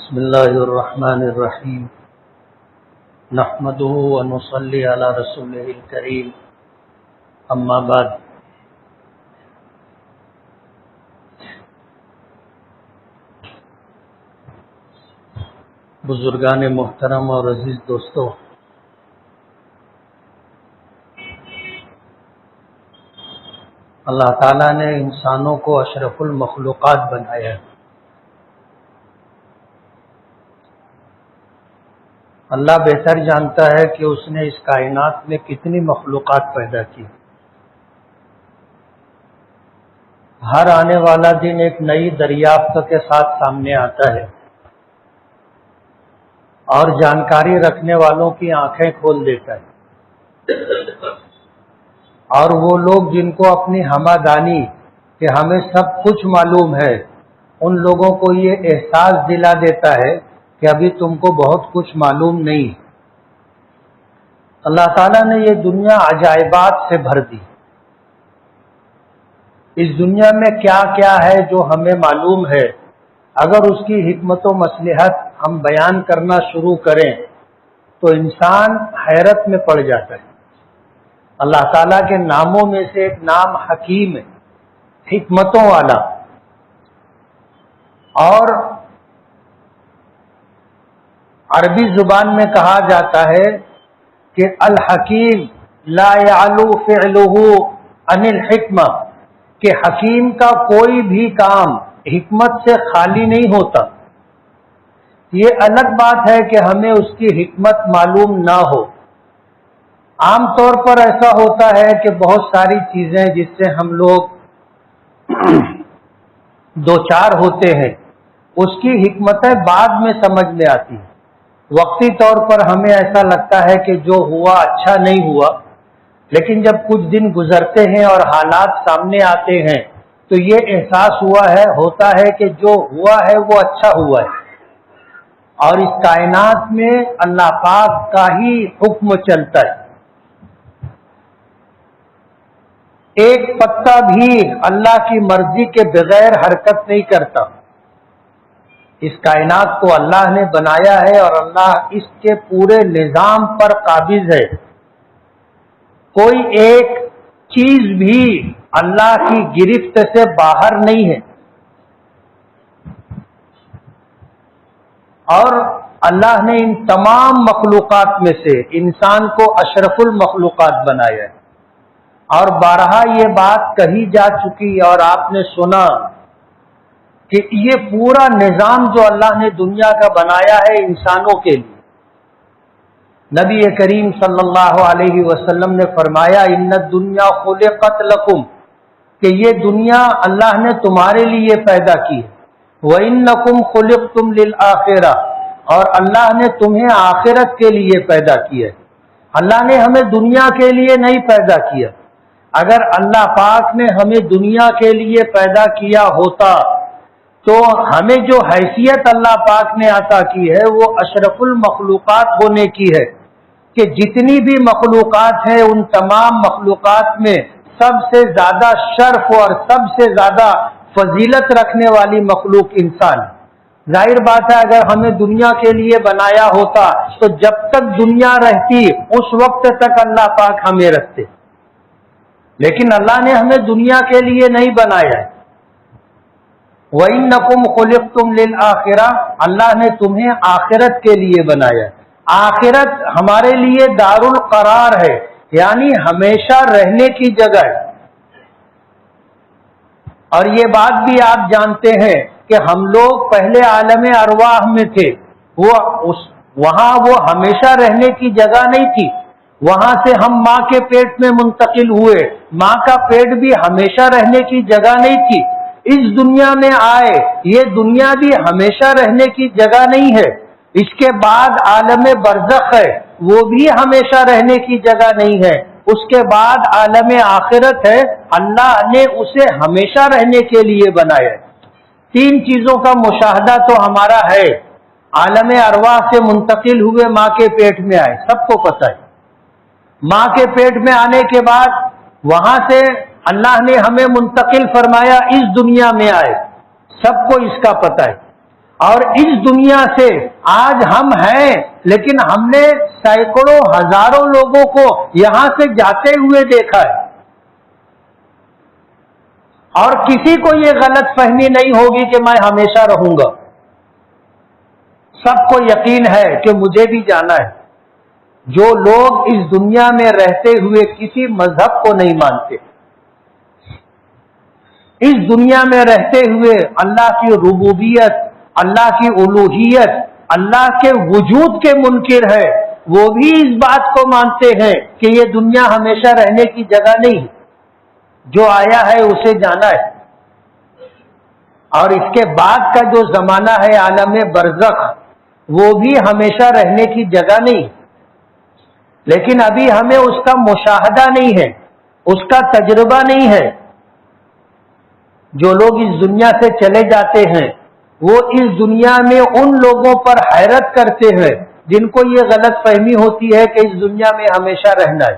بسم اللہ الرحمن الرحیم نحمده ونصلی علی رسولہ الکریم اما بعد بزرگان محترم اور عزیز دوستو، اللہ تعالیٰ نے انسانوں کو اشرف المخلوقات بنایا ہے۔ اللہ بہتر جانتا ہے کہ اس نے اس کائنات میں کتنی مخلوقات پیدا کی۔ ہر آنے والا دن ایک نئی دریافت کے ساتھ سامنے آتا ہے اور جانکاری رکھنے والوں کی آنکھیں کھول دیتا ہے، اور وہ لوگ جن کو اپنی ہمدانی کہ ہمیں سب کچھ معلوم ہے، ان لوگوں کو یہ احساس دلا دیتا ہے کہ ابھی تم کو بہت کچھ معلوم نہیں۔ اللہ تعالیٰ نے یہ دنیا عجائبات سے بھر دی۔ اس دنیا میں کیا کیا ہے جو ہمیں معلوم ہے، اگر اس کی حکمت و مصلحت ہم بیان کرنا شروع کریں تو انسان حیرت میں پڑ جاتا ہے۔ اللہ تعالیٰ کے ناموں میں سے ایک نام حکیم ہے، حکمتوں والا، اور عربی زبان میں کہا جاتا ہے کہ الحکیم لا یعلو فعلہ عن الحکمہ، کہ حکیم کا کوئی بھی کام حکمت سے خالی نہیں ہوتا۔ یہ الگ بات ہے کہ ہمیں اس کی حکمت معلوم نہ ہو۔ عام طور پر ایسا ہوتا ہے کہ بہت ساری چیزیں جس سے ہم لوگ دوچار ہوتے ہیں، اس کی حکمتیں بعد میں سمجھ میں آتی ہیں۔ وقتی طور پر ہمیں ایسا لگتا ہے کہ جو ہوا اچھا نہیں ہوا، لیکن جب کچھ دن گزرتے ہیں اور حالات سامنے آتے ہیں تو یہ احساس ہوتا ہے کہ جو ہوا ہے وہ اچھا ہوا ہے، اور اس کائنات میں اللہ پاک کا ہی حکم چلتا ہے۔ ایک پتا بھی اللہ کی مرضی کے بغیر حرکت نہیں کرتا۔ اس کائنات کو اللہ نے بنایا ہے اور اللہ اس کے پورے نظام پر قابض ہے۔ کوئی ایک چیز بھی اللہ کی گرفت سے باہر نہیں ہے، اور اللہ نے ان تمام مخلوقات میں سے انسان کو اشرف المخلوقات بنایا ہے۔ اور بارہا یہ بات کہی جا چکی اور آپ نے سنا کہ یہ پورا نظام جو اللہ نے دنیا کا بنایا ہے انسانوں کے لیے۔ نبی کریم صلی اللہ علیہ وسلم نے فرمایا ان الدنیا خلقت لکم، کہ یہ دنیا اللہ نے تمہارے لیے پیدا کی ہے، وَإِنَّكُمْ خُلِقْتُمْ لِلْآخِرَةِ، اور اللہ نے تمہیں آخرت کے لیے پیدا کیا ہے۔ اللہ نے ہمیں دنیا کے لیے نہیں پیدا کیا۔ اگر اللہ پاک نے ہمیں دنیا کے لیے پیدا کیا ہوتا تو ہمیں جو حیثیت اللہ پاک نے عطا کی ہے وہ اشرف المخلوقات ہونے کی ہے، کہ جتنی بھی مخلوقات ہیں ان تمام مخلوقات میں سب سے زیادہ شرف اور سب سے زیادہ فضیلت رکھنے والی مخلوق انسان ہے۔ ظاہر بات ہے اگر ہمیں دنیا کے لیے بنایا ہوتا تو جب تک دنیا رہتی اس وقت تک اللہ پاک ہمیں رکھتے، لیکن اللہ نے ہمیں دنیا کے لیے نہیں بنایا ہے۔ وَإِنَّكُمْ خُلِقْتُمْ لِلْآخِرَةِ، اللہ نے تمہیں آخرت کے لیے بنایا ہے۔ آخرت ہمارے لیے دار القرار ہے، یعنی ہمیشہ رہنے کی جگہ ہے۔ اور یہ بات بھی آپ جانتے ہیں کہ ہم لوگ پہلے عالم ارواح میں تھے، وہاں وہ ہمیشہ رہنے کی جگہ نہیں تھی۔ وہاں سے ہم ماں کے پیٹ میں منتقل ہوئے، ماں کا پیٹ بھی ہمیشہ رہنے کی جگہ نہیں تھی۔ اس دنیا میں آئے، یہ دنیا بھی ہمیشہ رہنے کی جگہ نہیں ہے۔ اس کے بعد عالم برزخ ہے، وہ بھی ہمیشہ رہنے کی جگہ نہیں ہے۔ اس کے بعد عالم آخرت ہے، اللہ نے اسے ہمیشہ رہنے کے لیے بنایا ہے۔ تین چیزوں کا مشاہدہ تو ہمارا ہے۔ عالم ارواح سے منتقل ہوئے، ماں کے پیٹ میں آئے، سب کو پتہ ہے۔ ماں کے پیٹ میں آنے کے بعد وہاں سے اللہ نے ہمیں منتقل فرمایا، اس دنیا میں آئے، سب کو اس کا پتہ ہے۔ اور اس دنیا سے آج ہم ہیں، لیکن ہم نے سینکڑوں ہزاروں لوگوں کو یہاں سے جاتے ہوئے دیکھا ہے، اور کسی کو یہ غلط فہمی نہیں ہوگی کہ میں ہمیشہ رہوں گا۔ سب کو یقین ہے کہ مجھے بھی جانا ہے۔ جو لوگ اس دنیا میں رہتے ہوئے کسی مذہب کو نہیں مانتے، اس دنیا میں رہتے ہوئے اللہ کی ربوبیت، اللہ کی الوہیت، اللہ کے وجود کے منکر ہے، وہ بھی اس بات کو مانتے ہیں کہ یہ دنیا ہمیشہ رہنے کی جگہ نہیں، جو آیا ہے اسے جانا ہے، اور اس کے بعد کا جو زمانہ ہے عالم برزخ، وہ بھی ہمیشہ رہنے کی جگہ نہیں، لیکن ابھی ہمیں اس کا مشاہدہ نہیں ہے، اس کا تجربہ نہیں ہے۔ جو لوگ اس دنیا سے چلے جاتے ہیں وہ اس دنیا میں ان لوگوں پر حیرت کرتے ہیں جن کو یہ غلط فہمی ہوتی ہے کہ اس دنیا میں ہمیشہ رہنا ہے۔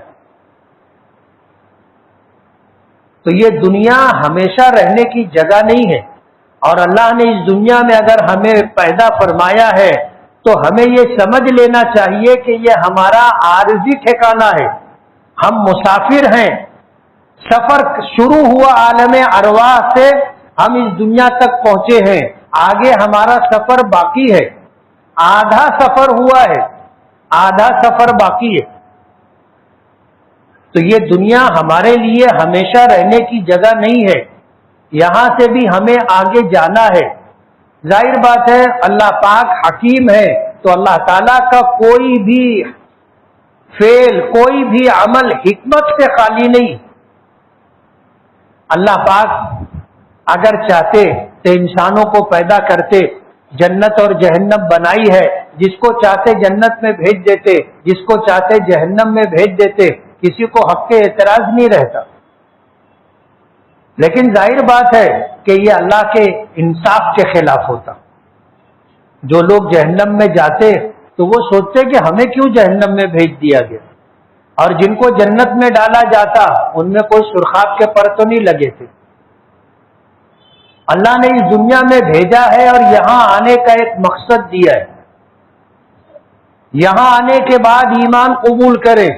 تو یہ دنیا ہمیشہ رہنے کی جگہ نہیں ہے، اور اللہ نے اس دنیا میں اگر ہمیں پیدا فرمایا ہے تو ہمیں یہ سمجھ لینا چاہیے کہ یہ ہمارا عارضی ٹھکانہ ہے، ہم مسافر ہیں۔ سفر شروع ہوا عالم ارواح سے، ہم اس دنیا تک پہنچے ہیں، آگے ہمارا سفر باقی ہے، آدھا سفر ہوا ہے، آدھا سفر باقی ہے۔ تو یہ دنیا ہمارے لیے ہمیشہ رہنے کی جگہ نہیں ہے، یہاں سے بھی ہمیں آگے جانا ہے۔ ظاہر بات ہے اللہ پاک حکیم ہے، تو اللہ تعالیٰ کا کوئی بھی فعل، کوئی بھی عمل حکمت سے خالی نہیں۔ اللہ پاک اگر چاہتے تو انسانوں کو پیدا کرتے، جنت اور جہنم بنائی ہے، جس کو چاہتے جنت میں بھیج دیتے، جس کو چاہتے جہنم میں بھیج دیتے، کسی کو حق کے اعتراض نہیں رہتا۔ لیکن ظاہر بات ہے کہ یہ اللہ کے انصاف کے خلاف ہوتا۔ جو لوگ جہنم میں جاتے تو وہ سوچتے کہ ہمیں کیوں جہنم میں بھیج دیا گیا، اور جن کو جنت میں ڈالا جاتا ان میں کوئی سرخاب کے پر تو نہیں لگے تھے۔ اللہ نے اس دنیا میں بھیجا ہے اور یہاں آنے کا ایک مقصد دیا ہے، یہاں آنے کے بعد ایمان قبول کرے،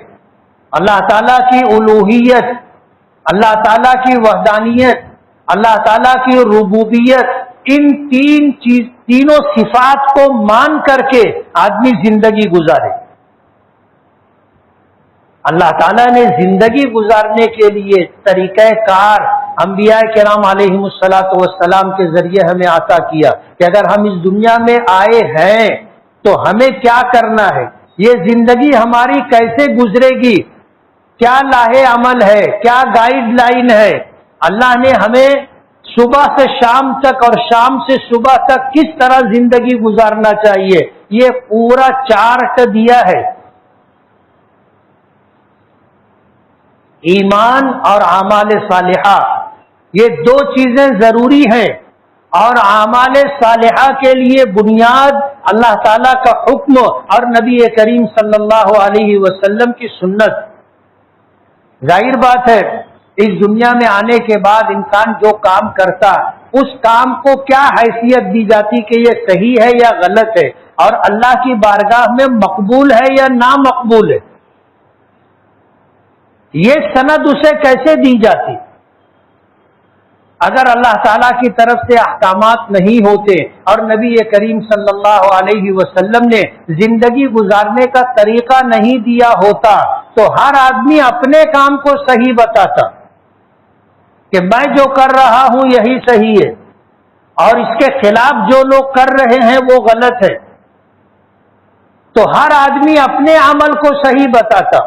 اللہ تعالیٰ کی الوہیت، اللہ تعالیٰ کی وحدانیت، اللہ تعالیٰ کی ربوبیت، ان تینوں صفات کو مان کر کے آدمی زندگی گزارے۔ اللہ تعالیٰ نے زندگی گزارنے کے لیے طریقہ کار انبیاء کرام علیہم الصلاۃ والسلام کے ذریعے ہمیں عطا کیا کہ اگر ہم اس دنیا میں آئے ہیں تو ہمیں کیا کرنا ہے، یہ زندگی ہماری کیسے گزرے گی، کیا لاہے عمل ہے، کیا گائیڈ لائن ہے۔ اللہ نے ہمیں صبح سے شام تک اور شام سے صبح تک کس طرح زندگی گزارنا چاہیے، یہ پورا چارٹ دیا ہے۔ ایمان اور اعمال صالحہ، یہ دو چیزیں ضروری ہیں، اور اعمال صالحہ کے لیے بنیاد اللہ تعالیٰ کا حکم اور نبی کریم صلی اللہ علیہ وسلم کی سنت۔ ظاہر بات ہے اس دنیا میں آنے کے بعد انسان جو کام کرتا اس کام کو کیا حیثیت دی جاتی کہ یہ صحیح ہے یا غلط ہے، اور اللہ کی بارگاہ میں مقبول ہے یا نامقبول ہے، یہ سند اسے کیسے دی جاتی؟ اگر اللہ تعالیٰ کی طرف سے احکامات نہیں ہوتے اور نبی کریم صلی اللہ علیہ وسلم نے زندگی گزارنے کا طریقہ نہیں دیا ہوتا تو ہر آدمی اپنے کام کو صحیح بتاتا کہ میں جو کر رہا ہوں یہی صحیح ہے، اور اس کے خلاف جو لوگ کر رہے ہیں وہ غلط ہے، تو ہر آدمی اپنے عمل کو صحیح بتاتا۔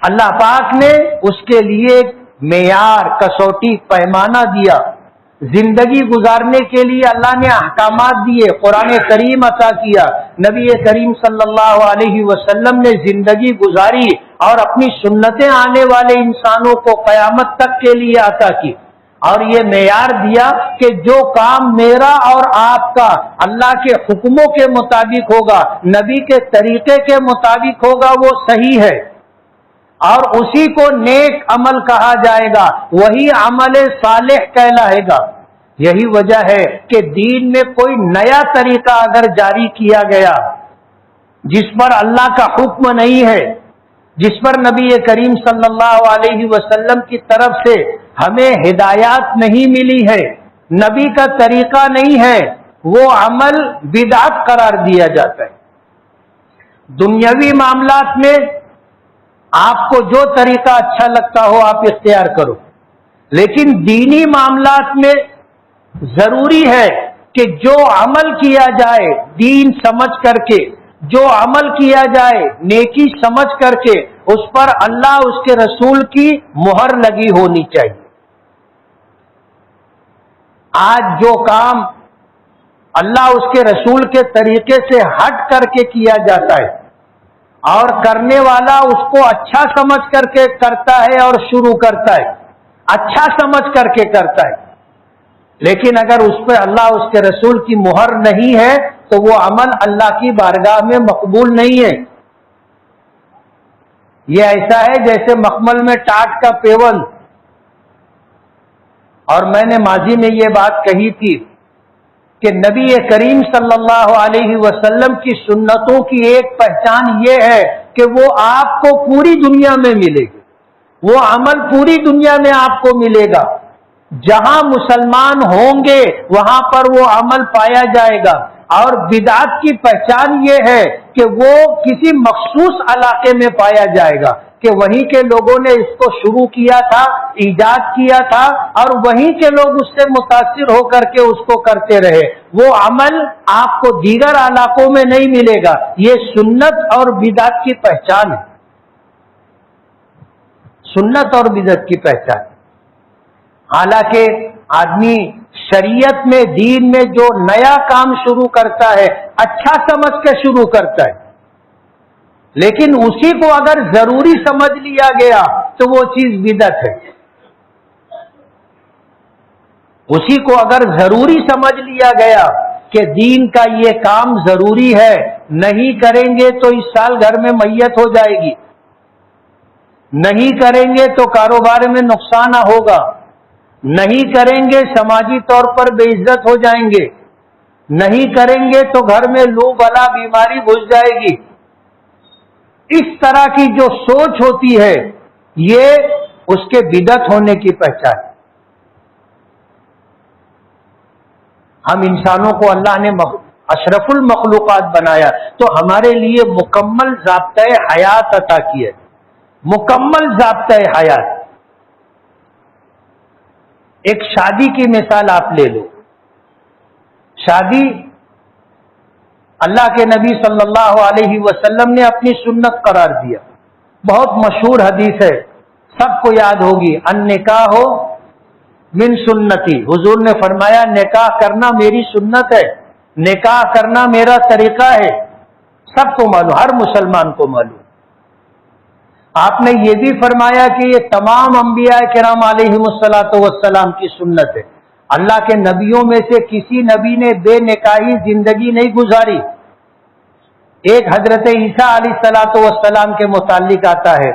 اللہ پاک نے اس کے لیے معیار، کسوٹی، پیمانہ دیا۔ زندگی گزارنے کے لیے اللہ نے احکامات دیے، قرآن کریم عطا کیا، نبی کریم صلی اللہ علیہ وسلم نے زندگی گزاری اور اپنی سنتیں آنے والے انسانوں کو قیامت تک کے لیے عطا کی، اور یہ معیار دیا کہ جو کام میرا اور آپ کا اللہ کے حکموں کے مطابق ہوگا، نبی کے طریقے کے مطابق ہوگا، وہ صحیح ہے، اور اسی کو نیک عمل کہا جائے گا، وہی عمل صالح کہلائے گا۔ یہی وجہ ہے کہ دین میں کوئی نیا طریقہ اگر جاری کیا گیا جس پر اللہ کا حکم نہیں ہے، جس پر نبی کریم صلی اللہ علیہ وسلم کی طرف سے ہمیں ہدایات نہیں ملی ہے، نبی کا طریقہ نہیں ہے، وہ عمل بدعت قرار دیا جاتا ہے۔ دنیاوی معاملات میں آپ کو جو طریقہ اچھا لگتا ہو آپ اختیار کرو، لیکن دینی معاملات میں ضروری ہے کہ جو عمل کیا جائے دین سمجھ کر کے، جو عمل کیا جائے نیکی سمجھ کر کے، اس پر اللہ اس کے رسول کی مہر لگی ہونی چاہیے۔ آج جو کام اللہ اس کے رسول کے طریقے سے ہٹ کر کے کیا جاتا ہے اور کرنے والا اس کو اچھا سمجھ کر کے کرتا ہے اور شروع کرتا ہے، اچھا سمجھ کر کے کرتا ہے، لیکن اگر اس پہ اللہ اس کے رسول کی مہر نہیں ہے تو وہ عمل اللہ کی بارگاہ میں مقبول نہیں ہے۔ یہ ایسا ہے جیسے مخمل میں ٹاٹ کا پیوند، اور میں نے ماضی میں یہ بات کہی تھی کہ نبی کریم صلی اللہ علیہ وسلم کی سنتوں کی ایک پہچان یہ ہے کہ وہ آپ کو پوری دنیا میں ملے گی، وہ عمل پوری دنیا میں آپ کو ملے گا، جہاں مسلمان ہوں گے وہاں پر وہ عمل پایا جائے گا۔ اور بدعت کی پہچان یہ ہے کہ وہ کسی مخصوص علاقے میں پایا جائے گا کہ وہیں کے لوگوں نے اس کو شروع کیا تھا، ایجاد کیا تھا، اور وہیں کے لوگ اس سے متاثر ہو کر کے اس کو کرتے رہے۔ وہ عمل آپ کو دیگر علاقوں میں نہیں ملے گا۔ یہ سنت اور بدعت کی پہچان ہے، سنت اور بدعت کی پہچان۔ حالانکہ آدمی شریعت میں، دین میں جو نیا کام شروع کرتا ہے اچھا سمجھ کے شروع کرتا ہے، لیکن اسی کو اگر ضروری سمجھ لیا گیا تو وہ چیز بدعت ہے۔ اسی کو اگر ضروری سمجھ لیا گیا کہ دین کا یہ کام ضروری ہے، نہیں کریں گے تو اس سال گھر میں میت ہو جائے گی، نہیں کریں گے تو کاروبار میں نقصان ہوگا، نہیں کریں گے سماجی طور پر بے عزت ہو جائیں گے، نہیں کریں گے تو گھر میں لو بلا بیماری گھس جائے گی، اس طرح کی جو سوچ ہوتی ہے یہ اس کے بدعت ہونے کی پہچان ہے۔ ہم انسانوں کو اللہ نے اشرف المخلوقات بنایا تو ہمارے لیے مکمل ضابطۂ حیات عطا کی ہے، مکمل ضابطۂ حیات۔ ایک شادی کی مثال آپ لے لو، شادی اللہ کے نبی صلی اللہ علیہ وسلم نے اپنی سنت قرار دیا، بہت مشہور حدیث ہے، سب کو یاد ہوگی، النکاح من سنتی، حضور نے فرمایا نکاح کرنا میری سنت ہے، نکاح کرنا میرا طریقہ ہے، سب کو معلوم، ہر مسلمان کو معلوم۔ آپ نے یہ بھی فرمایا کہ یہ تمام انبیاء کرام علیہم الصلاۃ والسلام کی سنت ہے، اللہ کے نبیوں میں سے کسی نبی نے بے نکاحی زندگی نہیں گزاری۔ ایک حضرت عیسیٰ علیہ الصلاۃ والسلام کے متعلق آتا ہے،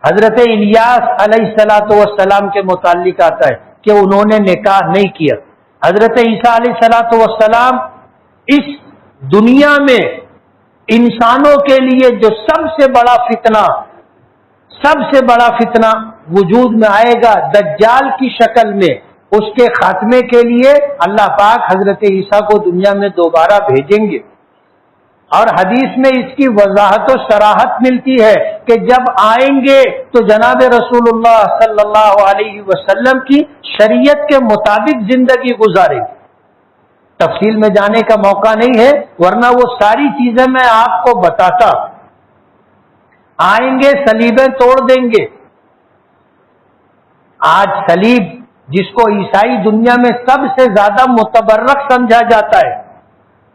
حضرت الیاس علیہ الصلاۃ والسلام کے متعلق آتا ہے کہ انہوں نے نکاح نہیں کیا۔ حضرت عیسیٰ علیہ الصلاۃ والسلام اس دنیا میں انسانوں کے لیے جو سب سے بڑا فتنہ وجود میں آئے گا دجال کی شکل میں، اس کے خاتمے کے لیے اللہ پاک حضرت عیسیٰ کو دنیا میں دوبارہ بھیجیں گے، اور حدیث میں اس کی وضاحت و صراحت ملتی ہے کہ جب آئیں گے تو جناب رسول اللہ صلی اللہ علیہ وسلم کی شریعت کے مطابق زندگی گزاریں گے۔ تفصیل میں جانے کا موقع نہیں ہے، ورنہ وہ ساری چیزیں میں آپ کو بتاتا۔ آئیں گے صلیبیں توڑ دیں گے۔ آج صلیب جس کو عیسائی دنیا میں سب سے زیادہ متبرک سمجھا جاتا ہے،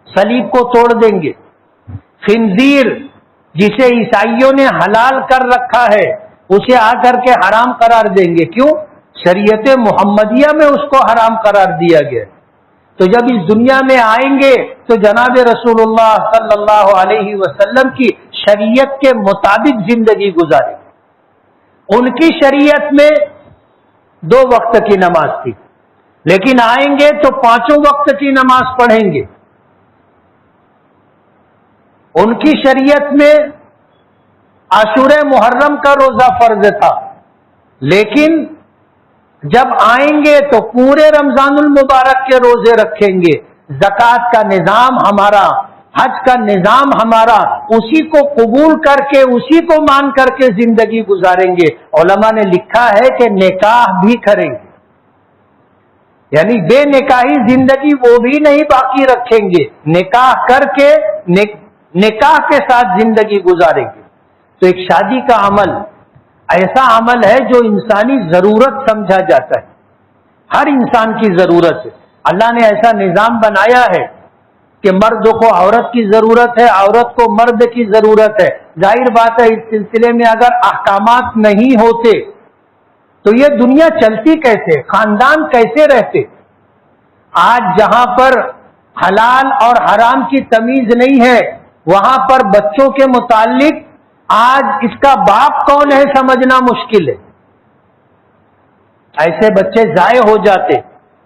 صلیب کو توڑ دیں گے۔ خنزیر جسے عیسائیوں نے حلال کر رکھا ہے اسے آ کر کے حرام قرار دیں گے، کیوں؟ شریعت محمدیہ میں اس کو حرام قرار دیا گیا۔ تو جب اس دنیا میں آئیں گے تو جناب رسول اللہ صلی اللہ علیہ وسلم کی شریعت کے مطابق زندگی گزاریں گے۔ ان کی شریعت میں 2 وقت کی نماز تھی، لیکن آئیں گے تو 5 وقت کی نماز پڑھیں گے. ان کی شریعت میں عاشورہ محرم کا روزہ فرض تھا، لیکن جب آئیں گے تو پورے رمضان المبارک کے روزے رکھیں گے. زکوٰۃ کا نظام ہمارا، حج کا نظام ہمارا، اسی کو قبول کر کے، اسی کو مان کر کے زندگی گزاریں گے. علماء نے لکھا ہے کہ نکاح بھی کریں گے، یعنی بے نکاحی زندگی وہ بھی نہیں باقی رکھیں گے، نکاح کر کے نکاح کے ساتھ زندگی گزاریں گے. تو ایک شادی کا عمل ایسا عمل ہے جو انسانی ضرورت سمجھا جاتا ہے، ہر انسان کی ضرورت ہے. اللہ نے ایسا نظام بنایا ہے کہ مرد کو عورت کی ضرورت ہے، عورت کو مرد کی ضرورت ہے. ظاہر بات ہے اس سلسلے میں اگر احکامات نہیں ہوتے تو یہ دنیا چلتی کیسے، خاندان کیسے رہتے؟ آج جہاں پر حلال اور حرام کی تمیز نہیں ہے، وہاں پر بچوں کے متعلق آج اس کا باپ کون ہے سمجھنا مشکل ہے. ایسے بچے ضائع ہو جاتے،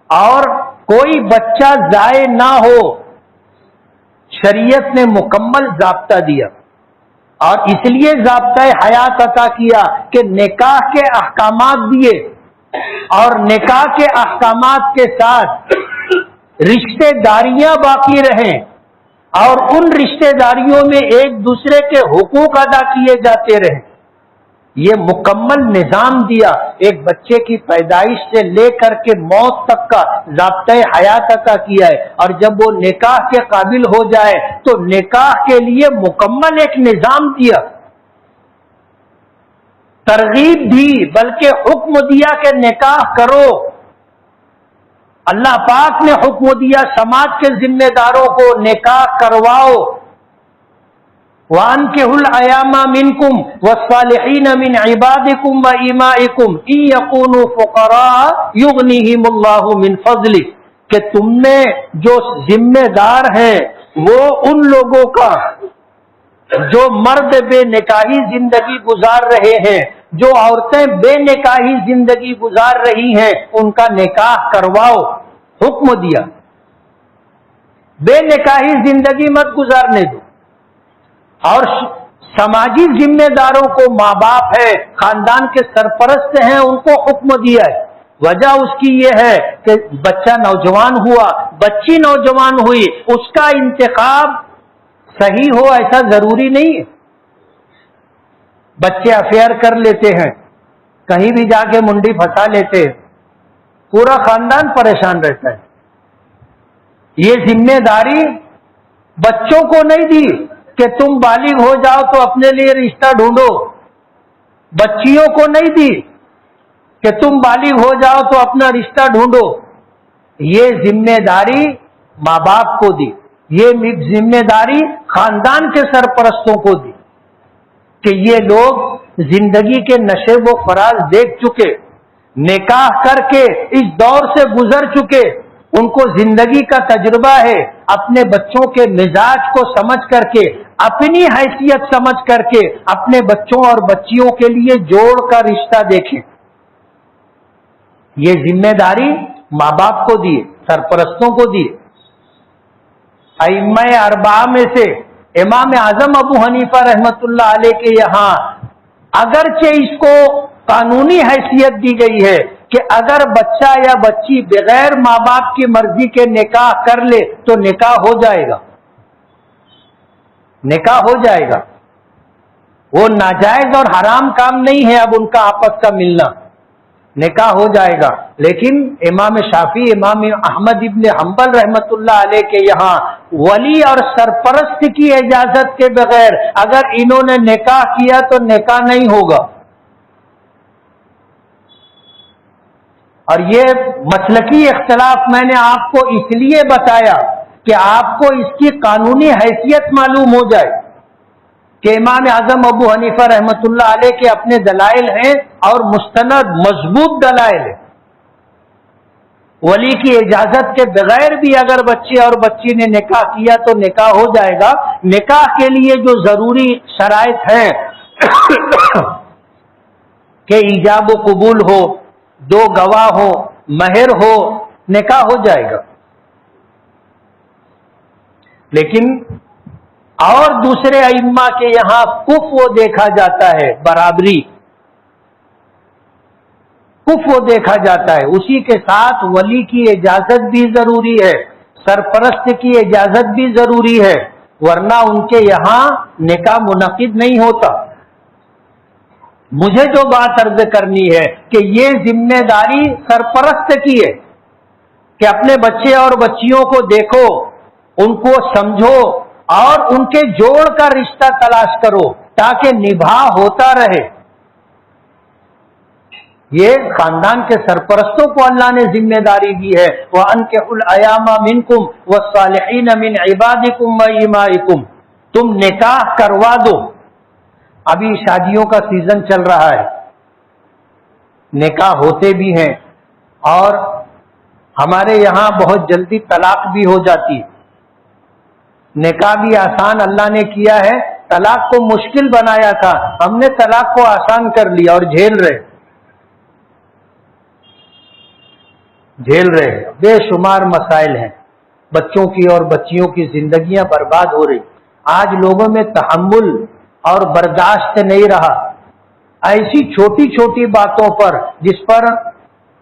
اور کوئی بچہ ضائع نہ ہو شریعت نے مکمل ضابطہ دیا، اور اس لیے ضابطۂ حیات عطا کیا کہ نکاح کے احکامات دیے، اور نکاح کے احکامات کے ساتھ رشتہ داریاں باقی رہیں، اور ان رشتہ داریوں میں ایک دوسرے کے حقوق ادا کیے جاتے رہیں. یہ مکمل نظام دیا، ایک بچے کی پیدائش سے لے کر کے موت تک کا ضابطۂ حیات عطا کیا ہے. اور جب وہ نکاح کے قابل ہو جائے تو نکاح کے لیے مکمل ایک نظام دیا، ترغیب دی، بلکہ حکم دیا کہ نکاح کرو. اللہ پاک نے حکم دیا سماج کے ذمہ داروں کو نکاح کرواؤ. وَأَنكِحُوا الْأَيَامَ مِنكُمْ وَالصَّالِحِينَ مِنْ عِبَادِكُمْ وَإِمَائِكُمْ إِنْ يَكُونُوا فُقَرَاءَ يُغْنِهِمُ اللَّهُ مِنْ فَضْلِهِ، کہ تم میں جو ذمہ دار ہیں وہ ان لوگوں کا جو مرد بے نکاحی زندگی گزار رہے ہیں، جو عورتیں بے نکاحی زندگی گزار رہی ہیں، ان کا نکاح کرواؤ. حکم دیا، بے نکاحی زندگی مت گزارنے دو. اور سماجی ذمہ داروں کو، ماں باپ ہے، خاندان کے سرپرست ہیں، ان کو حکم دیا ہے. وجہ اس کی یہ ہے کہ بچہ نوجوان ہوا، بچی نوجوان ہوئی، اس کا انتخاب صحیح ہو ایسا ضروری نہیں ہے. بچے افیئر کر لیتے ہیں، کہیں بھی جا کے منڈی پھنسا لیتے ہیں، پورا خاندان پریشان رہتا ہے. یہ ذمہ داری بچوں کو نہیں دی کہ تم بالغ ہو جاؤ تو اپنے لیے رشتہ ڈھونڈو، بچیوں کو نہیں دی کہ تم بالغ ہو جاؤ تو اپنا رشتہ ڈھونڈو. یہ ذمہ داری ماں باپ کو دی، یہ ذمہ داری خاندان کے سرپرستوں کو دی کہ یہ لوگ زندگی کے نشے و فراز دیکھ چکے، نکاح کر کے اس دور سے گزر چکے، ان کو زندگی کا تجربہ ہے. اپنے بچوں کے مزاج کو سمجھ کر کے، اپنی حیثیت سمجھ کر کے اپنے بچوں اور بچیوں کے لیے جوڑ کا رشتہ دیکھیں. یہ ذمہ داری ماں باپ کو دیے، سرپرستوں کو دیے. ائمہ اربعہ میں سے امام اعظم ابو حنیفہ رحمت اللہ علیہ کے یہاں اگرچہ اس کو قانونی حیثیت دی گئی ہے کہ اگر بچہ یا بچی بغیر ماں باپ کی مرضی کے نکاح کر لے تو نکاح ہو جائے گا، نکاح ہو جائے گا. وہ ناجائز اور حرام کام نہیں ہے اب ان کا آپس کا ملنا، نکاح ہو جائے گا. لیکن امام شافعی، امام احمد ابن حنبل رحمت اللہ علیہ کے یہاں ولی اور سرپرست کی اجازت کے بغیر اگر انہوں نے نکاح کیا تو نکاح نہیں ہوگا. اور یہ مسلکی اختلاف میں نے آپ کو اس لیے بتایا کہ آپ کو اس کی قانونی حیثیت معلوم ہو جائے کہ امام اعظم ابو حنیفہ رحمت اللہ علیہ کے اپنے دلائل ہیں اور مستند مضبوط دلائل ہیں. ولی کی اجازت کے بغیر بھی اگر بچے اور بچی نے نکاح کیا تو نکاح ہو جائے گا. نکاح کے لیے جو ضروری شرائط ہیں کہ ایجاب و قبول ہو، 2 گواہ ہو، مہر ہو، نکاح ہو جائے گا. لیکن اور دوسرے ائمہ کے یہاں کفو دیکھا جاتا ہے، برابری، کفو دیکھا جاتا ہے. اسی کے ساتھ ولی کی اجازت بھی ضروری ہے، سرپرست کی اجازت بھی ضروری ہے، ورنہ ان کے یہاں نکاح منعقد نہیں ہوتا. مجھے جو بات عرض کرنی ہے کہ یہ ذمہ داری سرپرست کی ہے کہ اپنے بچے اور بچیوں کو دیکھو، ان کو سمجھو اور ان کے جوڑ کا رشتہ تلاش کرو تاکہ نبھا ہوتا رہے. یہ خاندان کے سرپرستوں کو اللہ نے ذمہ داری دی ہے. وَأَنكِحُوا الْأَيَامَ مِنكُمْ وَالصَّالِحِينَ مِنْ عِبَادِكُمْ وَإِمَائِكُمْ. تم نکاح کروا دو. ابھی شادیوں کا سیزن چل رہا ہے، نکاح ہوتے بھی ہیں اور ہمارے یہاں بہت جلدی طلاق بھی ہو جاتی ہے. نکاح بھی آسان اللہ نے کیا ہے، طلاق کو مشکل بنایا تھا، ہم نے طلاق کو آسان کر لیا اور جھیل رہے بے شمار مسائل ہیں. بچوں کی اور بچیوں کی زندگیاں برباد ہو رہی. آج لوگوں میں تحمل اور برداشت نہیں رہا. ایسی چھوٹی چھوٹی باتوں پر جس پر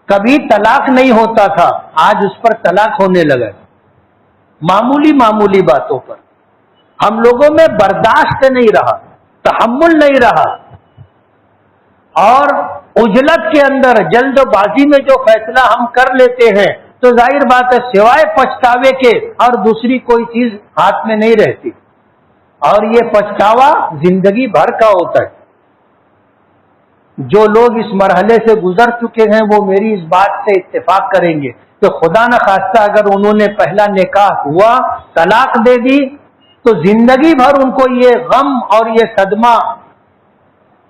کبھی طلاق نہیں ہوتا تھا آج اس پر طلاق ہونے لگا. معمولی معمولی باتوں پر ہم لوگوں میں برداشت نہیں رہا، تحمل نہیں رہا، اور عجلت کے اندر جلد بازی میں جو فیصلہ ہم کر لیتے ہیں تو ظاہر بات ہے سوائے پچھتاوے کے اور دوسری کوئی چیز ہاتھ میں نہیں رہتی، اور یہ پچھتاوا زندگی بھر کا ہوتا ہے. جو لوگ اس مرحلے سے گزر چکے ہیں وہ میری اس بات سے اتفاق کریں گے کہ خدا نہ خواستہ اگر انہوں نے پہلا نکاح ہوا طلاق دے دی تو زندگی بھر ان کو یہ غم اور یہ صدمہ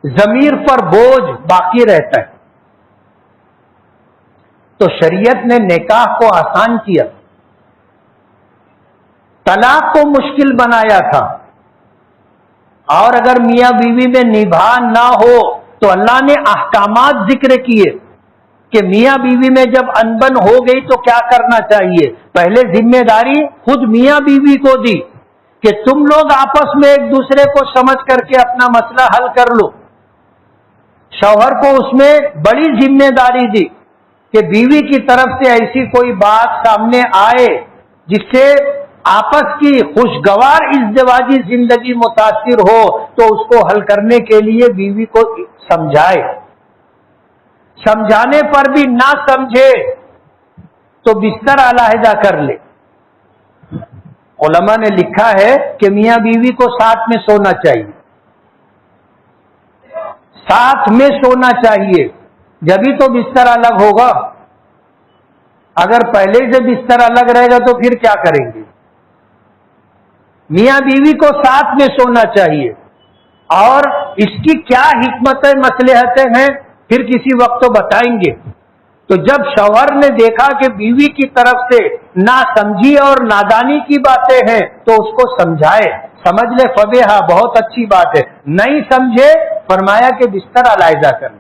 ضمیر پر بوجھ باقی رہتا ہے. تو شریعت نے نکاح کو آسان کیا، طلاق کو مشکل بنایا تھا. اور اگر میاں بیوی میں نبھا نہ ہو تو اللہ نے احکامات ذکر کیے کہ میاں بیوی میں جب انبن ہو گئی تو کیا کرنا چاہیے. پہلے ذمہ داری خود میاں بیوی کو دی کہ تم لوگ آپس میں ایک دوسرے کو سمجھ کر کے اپنا مسئلہ حل کر لو. شوہر کو اس میں بڑی ذمہ داری دی کہ بیوی کی طرف سے ایسی کوئی بات سامنے آئے جس سے آپس کی خوشگوار ازدواجی زندگی متاثر ہو تو اس کو حل کرنے کے لیے بیوی کو سمجھائے. سمجھانے پر بھی نہ سمجھے تو بستر علیحدہ کر لے. علماء نے لکھا ہے کہ میاں بیوی کو ساتھ میں سونا چاہیے، ساتھ میں سونا چاہیے، جبھی تو بستر الگ ہوگا. اگر پہلے سے بستر الگ رہے گا تو پھر کیا کریں گے. میاں بیوی کو ساتھ میں سونا چاہیے. اور اس کی کیا حکمتیں مصلحتیں ہیں پھر کسی وقت تو بتائیں گے. تو جب شوہر نے دیکھا کہ بیوی کی طرف سے ناسمجھی اور نادانی کی باتیں ہیں تو اس کو سمجھائے. سمجھ لے فبیہا، بہت اچھی بات ہے. نہیں سمجھے فرمایا کہ بستر علیحدہ کریں.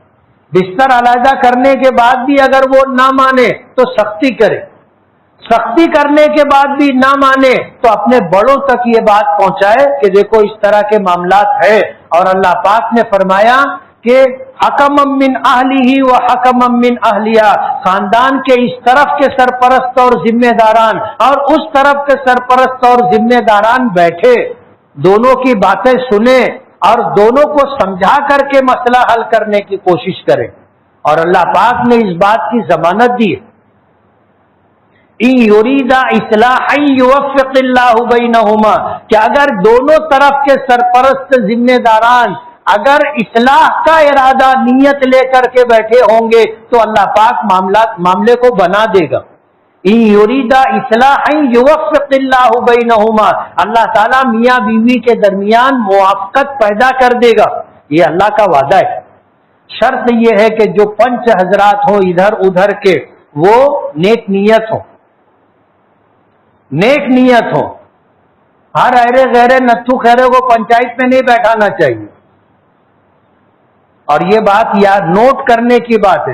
بستر علیحدہ کرنے کے بعد بھی اگر وہ نہ مانے تو سختی کرے. سختی کرنے کے بعد بھی نہ مانے تو اپنے بڑوں تک یہ بات پہنچائے کہ دیکھو اس طرح کے معاملات ہے. اور اللہ پاک نے فرمایا کہ حکم من اہلہ و حکم من اہلیہ، خاندان کے اس طرف کے سرپرست اور ذمہ داران اور اس طرف کے سرپرست اور ذمہ داران بیٹھے، دونوں کی باتیں سنیں اور دونوں کو سمجھا کر کے مسئلہ حل کرنے کی کوشش کریں. اور اللہ پاک نے اس بات کی ضمانت دی ان یریدا اصلاحا یوفق اللہ بینہما، کہ اگر دونوں طرف کے سرپرست ذمہ داران اگر اصلاح کا ارادہ نیت لے کر کے بیٹھے ہوں گے تو اللہ پاک معاملے کو بنا دے گا. ان یریدا اصلاحا یوفق اللہ بینہما، اللہ تعالیٰ میاں بیوی کے درمیان موافقت پیدا کر دے گا. یہ اللہ کا وعدہ ہے. شرط یہ ہے کہ جو پنچ حضرات ہوں ادھر ادھر کے وہ نیک نیت ہوں، نیک نیت ہو. ہر ایرے غیرے نتھو خیرے کو پنچایت میں نہیں بیٹھانا چاہیے. اور یہ بات یاد نوٹ کرنے کی بات ہے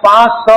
500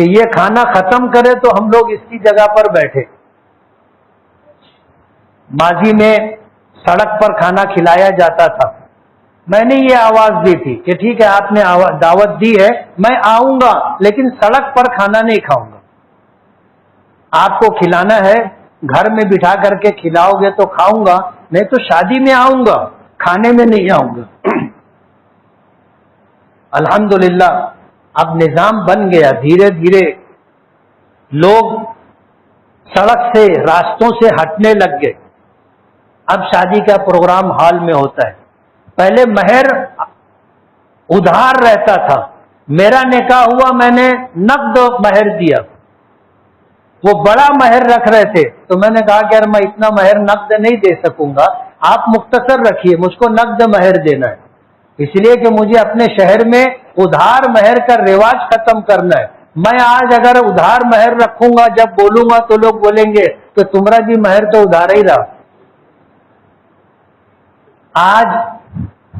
کہ یہ کھانا ختم کرے تو ہم لوگ اس کی جگہ پر بیٹھے. ماضی میں سڑک پر کھانا کھلایا جاتا تھا. میں نے یہ آواز دی تھی کہ ٹھیک ہے آپ نے دعوت دی ہے، میں آؤں گا لیکن سڑک پر کھانا نہیں کھاؤں گا. آپ کو کھلانا ہے گھر میں بٹھا کر کے کھلاؤ گے تو کھاؤں گا، نہیں تو شادی میں آؤں گا، کھانے میں نہیں آؤں گا. الحمدللہ اب نظام بن گیا، دھیرے دھیرے لوگ سڑک سے راستوں سے ہٹنے لگ گئے. اب شادی کا پروگرام ہال میں ہوتا ہے. پہلے مہر ادھار رہتا تھا. میرا نکاح ہوا، میں نے نقد مہر دیا، وہ بڑا مہر رکھ رہے تھے تو میں نے کہا کہ یار میں اتنا مہر نقد نہیں دے سکوں گا، آپ مختصر رکھیے، مجھ کو نقد مہر دینا ہے. اس لیے کہ مجھے اپنے شہر میں ادھار مہر کا رواج ختم کرنا ہے. میں آج اگر ادھار مہر رکھوں گا، جب بولوں گا تو لوگ بولیں گے کہ تمہارا بھی مہر تو ادھار ہی رہا. آج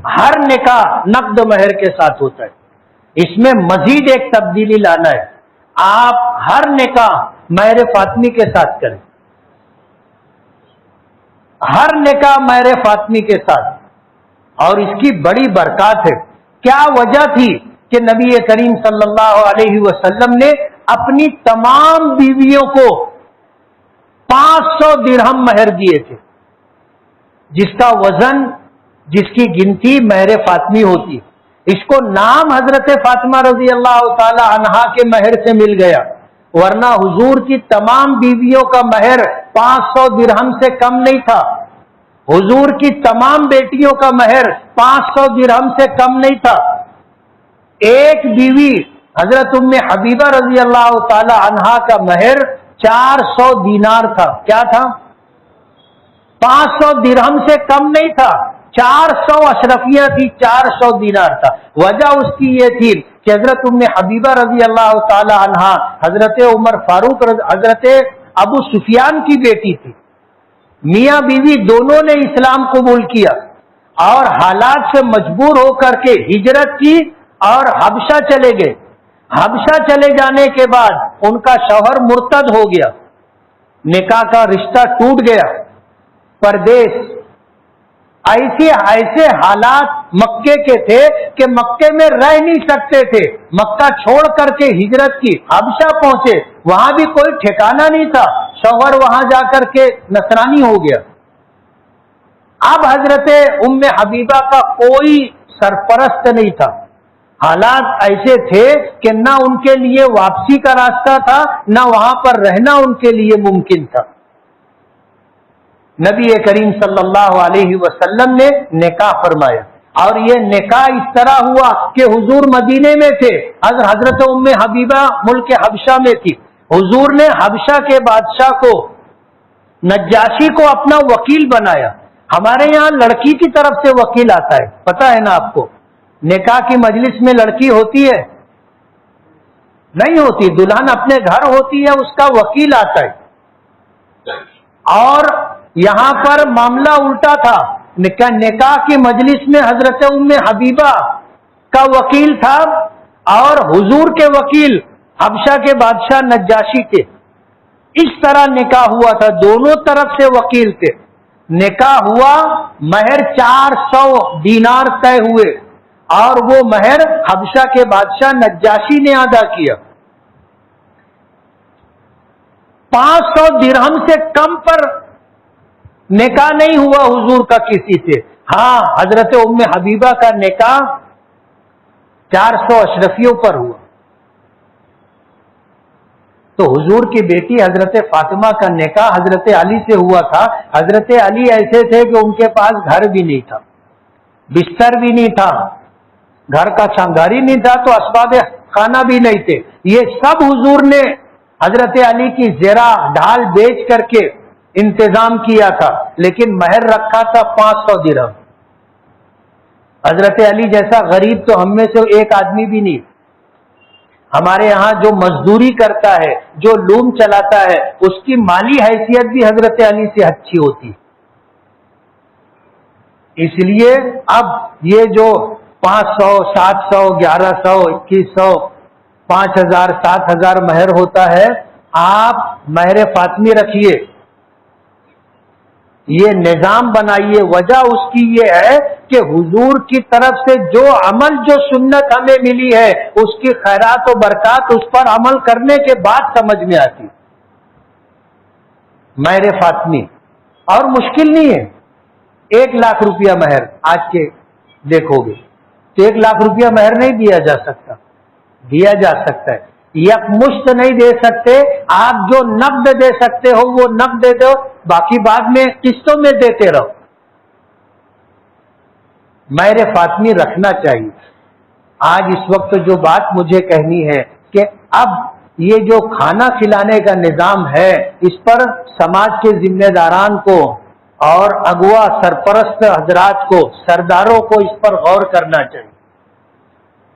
ہر نکاح نقد مہر کے ساتھ ہوتا ہے. اس میں مزید ایک تبدیلی لانا ہے، آپ ہر نکاح مہر فاطمی کے ساتھ کریں، ہر نکاح مہر فاطمی کے ساتھ. اور اس کی بڑی برکات ہے. کیا وجہ تھی کہ نبی کریم صلی اللہ علیہ وسلم نے اپنی تمام بیویوں کو 500 درہم مہر دیے تھے، جس کا وزن، جس کی گنتی مہر فاطمی ہوتی. اس کو نام حضرت فاطمہ رضی اللہ تعالی عنہا کے مہر سے مل گیا، ورنہ حضور کی تمام بیویوں کا مہر 500 درہم سے کم نہیں تھا. حضور کی تمام بیٹیوں کا مہر 500 درہم سے کم نہیں تھا. ایک بیوی حضرت ام حبیبہ رضی اللہ تعالی عنہا کا مہر 400 دینار تھا. کیا تھا؟ 500 درہم سے کم نہیں تھا. 400 اشرفیاں تھی، 400 دینار تھا. وجہ اس کی یہ تھی کہ حضرت ام حبیبہ رضی اللہ تعالی عنہا حضرت عمر فاروق حضرت ابو سفیان کی بیٹی تھی. میاں بیوی دونوں نے اسلام قبول کیا اور حالات سے مجبور ہو کر کے ہجرت کی اور حبشہ چلے گئے. حبشہ چلے جانے کے بعد ان کا شوہر مرتد ہو گیا، نکاح کا رشتہ ٹوٹ گیا. پردیس، ایسے حالات مکے کے تھے کہ مکے میں رہ نہیں سکتے تھے. مکہ چھوڑ کر کے ہجرت کی، حبشہ پہنچے، وہاں بھی کوئی ٹھکانہ نہیں تھا. شوہر وہاں جا کر کے نصرانی ہو گیا. اب حضرت ام حبیبہ کا کوئی سرپرست نہیں تھا. حالات ایسے تھے کہ نہ ان کے لیے واپسی کا راستہ تھا، نہ وہاں پر رہنا ان کے لیے ممکن تھا. نبی کریم صلی اللہ علیہ وسلم نے نکاح فرمایا، اور یہ نکاح اس طرح ہوا کہ حضور مدینے میں تھے، حضرت ام حبیبہ ملک حبشہ میں تھی. حضور نے حبشہ کے بادشاہ کو، نجاشی کو اپنا وکیل بنایا. ہمارے یہاں لڑکی کی طرف سے وکیل آتا ہے، پتہ ہے نا آپ کو. نکاح کی مجلس میں لڑکی ہوتی ہے؟ نہیں ہوتی. دلہن اپنے گھر ہوتی ہے، اس کا وکیل آتا ہے. اور یہاں پر معاملہ الٹا تھا. نکاح کی مجلس میں حضرت ام حبیبہ کا وکیل تھا اور حضور کے وکیل حبشہ کے بادشاہ نجاشی تھے. اس طرح نکاح ہوا تھا، دونوں طرف سے وکیل تھے. نکاح ہوا، مہر 400 دینار طے ہوئے اور وہ مہر حبشہ کے بادشاہ نجاشی نے ادا کیا. 500 درہم سے کم پر نکاح نہیں ہوا حضور کا کسی سے. ہاں، حضرت ام حبیبہ کا نکاح 400 اشرفیوں پر ہوا. تو حضور کی بیٹی حضرت فاطمہ کا نکاح حضرت علی سے ہوا تھا. حضرت علی ایسے تھے کہ ان کے پاس گھر بھی نہیں تھا، بستر بھی نہیں تھا، گھر کا گھر ہی نہیں تھا تو اسباب خانہ بھی نہیں تھے. یہ سب حضور نے حضرت علی کی زرع ڈھال بیچ کر کے انتظام کیا تھا، لیکن مہر رکھا تھا 500 درہم. حضرت علی جیسا غریب تو ہم میں سے ایک آدمی بھی نہیں. ہمارے یہاں جو مزدوری کرتا ہے، جو لوم چلاتا ہے، اس کی مالی حیثیت بھی حضرت علی سے اچھی ہوتی. اس لیے اب یہ جو 500 700 1100 2100 5,000 7,000 مہر ہوتا ہے، آپ مہر فاطمی رکھیے، یہ نظام بنائیے۔ وجہ اس کی یہ ہے کہ حضور کی طرف سے جو عمل، جو سنت ہمیں ملی ہے، اس کی خیرات و برکات اس پر عمل کرنے کے بعد سمجھ میں آتی۔ مہر فاطمی اور مشکل نہیں ہے، 1,00,000 روپیہ مہر آج کے دیکھو گے تو 1,00,000 روپیہ مہر نہیں دیا جا سکتا، دیا جا سکتا ہے، یک مشت نہیں دے سکتے، آپ جو نقد دے سکتے ہو وہ نقد دے دو، باقی بعد میں قسطوں میں دیتے رہو۔ مہر فاطمی رکھنا چاہیے۔ آج اس وقت جو بات مجھے کہنی ہے کہ اب یہ جو کھانا کھلانے کا نظام ہے، اس پر سماج کے ذمہ داران کو اور اغوا سرپرست حضرات کو، سرداروں کو اس پر غور کرنا چاہیے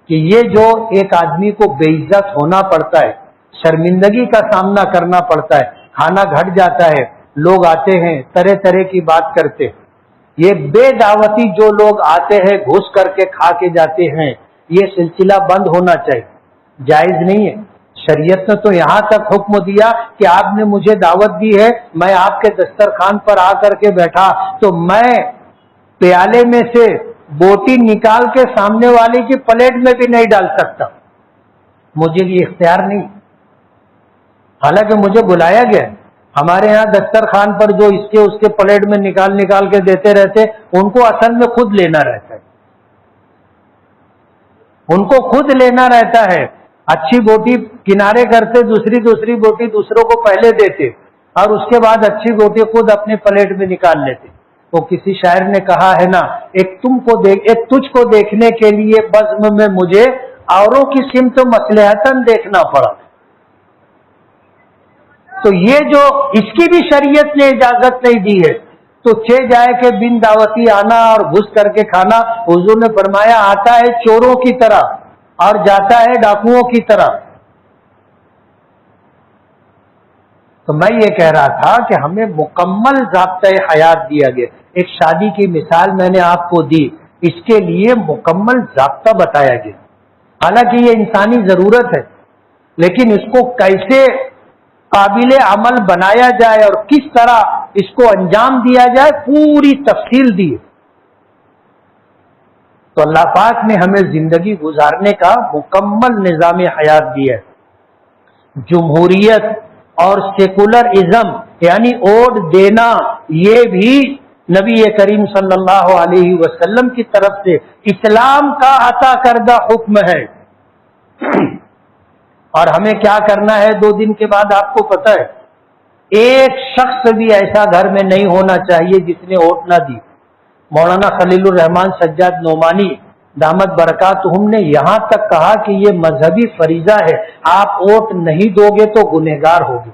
کہ یہ جو ایک آدمی کو بے عزت ہونا پڑتا ہے، شرمندگی کا سامنا کرنا پڑتا ہے، کھانا گھٹ جاتا ہے، لوگ آتے ہیں طرح طرح کی بات کرتے، یہ بے دعوتی جو لوگ آتے ہیں گھس کر کے کھا کے جاتے ہیں، یہ سلسلہ بند ہونا چاہیے، جائز نہیں ہے۔ شریعت نے تو یہاں تک حکم دیا کہ آپ نے مجھے دعوت دی ہے، میں آپ کے دسترخوان پر آ کر کے بیٹھا تو میں پیالے میں سے بوٹی نکال کے سامنے والے کی پلیٹ میں بھی نہیں ڈال سکتا، مجھے یہ اختیار نہیں، حالانکہ مجھے بلایا گیا۔ ہمارے ہاں دسترخوان پر جو اس کے پلیٹ میں نکال کے دیتے رہتے، ان کو اصل میں خود لینا رہتا ہے، ان کو خود لینا رہتا ہے۔ اچھی بوٹی کنارے کرتے، دوسری بوٹی دوسروں کو پہلے دیتے، اور اس کے بعد اچھی بوٹی خود اپنے پلیٹ میں نکال لیتے۔ تو کسی شاعر نے کہا ہے نا، ایک تجھ کو دیکھنے کے لیے بزم میں مجھے اوروں کی سمت مصلحتاً دیکھنا پڑا۔ تو یہ جو اس کی بھی شریعت نے اجازت نہیں دی ہے، تو جائے کہ بن دعوتی آنا اور گھس کر کے کھانا، حضور نے فرمایا آتا ہے چوروں کی طرح اور جاتا ہے ڈاکوؤں کی طرح۔ تو میں یہ کہہ رہا تھا کہ ہمیں مکمل ضابطۂ حیات دیا گیا۔ ایک شادی کی مثال میں نے آپ کو دی، اس کے لیے مکمل ضابطہ بتایا گیا، حالانکہ یہ انسانی ضرورت ہے، لیکن اس کو کیسے قابل عمل بنایا جائے اور کس طرح اس کو انجام دیا جائے، پوری تفصیل دی۔ تو اللہ پاک نے ہمیں زندگی گزارنے کا مکمل نظام حیات دیا ہے۔ جمہوریت اور سیکولرازم یعنی ووٹ دینا، یہ بھی نبی کریم صلی اللہ علیہ وسلم کی طرف سے اسلام کا عطا کردہ حکم ہے۔ اور ہمیں کیا کرنا ہے 2 دن کے بعد آپ کو پتہ ہے، ایک شخص بھی ایسا گھر میں نہیں ہونا چاہیے جس نے ووٹ نہ دی۔ مولانا خلیل الرحمان سجاد نعمانی دامت برکاتہم نے یہاں تک کہا کہ یہ مذہبی فریضہ ہے، آپ ووٹ نہیں دو گے تو گنہگار ہوگے۔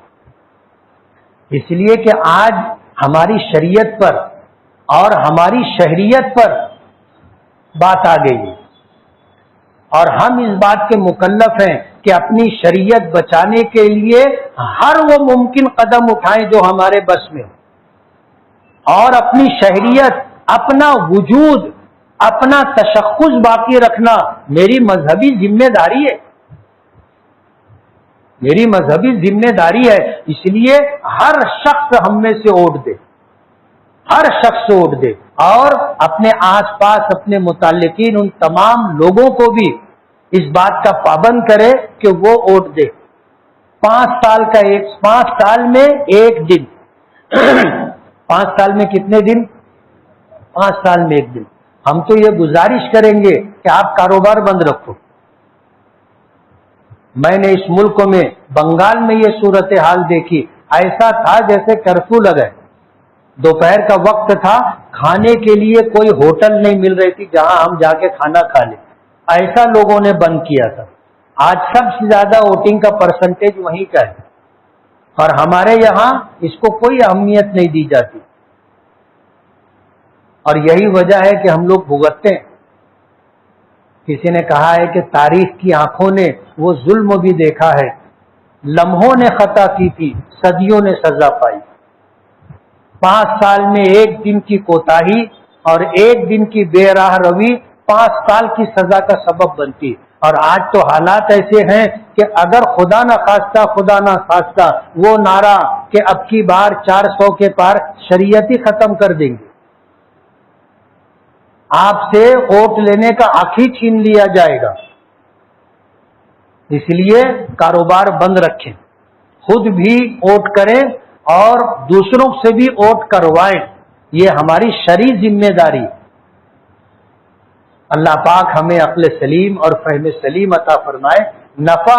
اس لیے کہ آج ہماری شریعت پر اور ہماری شہریت پر بات آ گئی ہے، اور ہم اس بات کے مکلف ہیں کہ اپنی شریعت بچانے کے لیے ہر وہ ممکن قدم اٹھائیں جو ہمارے بس میں ہو، اور اپنی شہریت، اپنا وجود، اپنا تشخص باقی رکھنا میری مذہبی ذمہ داری ہے، میری مذہبی ذمہ داری ہے۔ اس لیے ہر شخص ہم میں سے ووٹ دے، ہر شخص ووٹ دے، اور اپنے آس پاس اپنے متعلقین ان تمام لوگوں کو بھی اس بات کا پابند کرے کہ وہ ووٹ دے۔ 5 سال میں 1 دن 5 سال میں کتنے دن؟ 5 سال میں 1 دن۔ ہم تو یہ گزارش کریں گے کہ آپ کاروبار بند رکھو۔ میں نے اس ملک میں بنگال میں یہ صورتحال دیکھی، ایسا تھا جیسے کرفیو لگا ہے، دوپہر کا وقت تھا، کھانے کے لیے کوئی ہوٹل نہیں مل رہی تھی جہاں ہم جا کے کھانا کھا لیں، ایسا لوگوں نے بند کیا تھا۔ آج سب سے زیادہ ووٹنگ کا پرسنٹیج وہیں کا ہے، اور ہمارے یہاں اس کو کوئی اہمیت نہیں دی جاتی، اور یہی وجہ ہے کہ ہم لوگ بھگتتے ہیں۔ کسی نے کہا ہے کہ تاریخ کی آنکھوں نے وہ ظلم بھی دیکھا ہے، لمحوں نے خطا کی تھی، صدیوں نے سزا پائی۔ 5 سال میں 1 دن کی کوتاہی اور 1 دن کی بے راہ روی 5 سال کی سزا کا سبب بنتی۔ اور آج تو حالات ایسے ہیں کہ اگر خدا نہ خواستہ وہ نعرہ کہ اب کی بار 400 کے پار شریعت ہی ختم کر دیں گے، آپ سے ووٹ لینے کا حق ہی چھین لیا جائے گا۔ اس لیے کاروبار بند رکھیں، خود بھی ووٹ کریں اور دوسروں سے بھی ووٹ کروائیں، یہ ہماری شرعی ذمہ داری۔ اللہ پاک ہمیں عقل سلیم اور فہم سلیم عطا فرمائے۔ نفع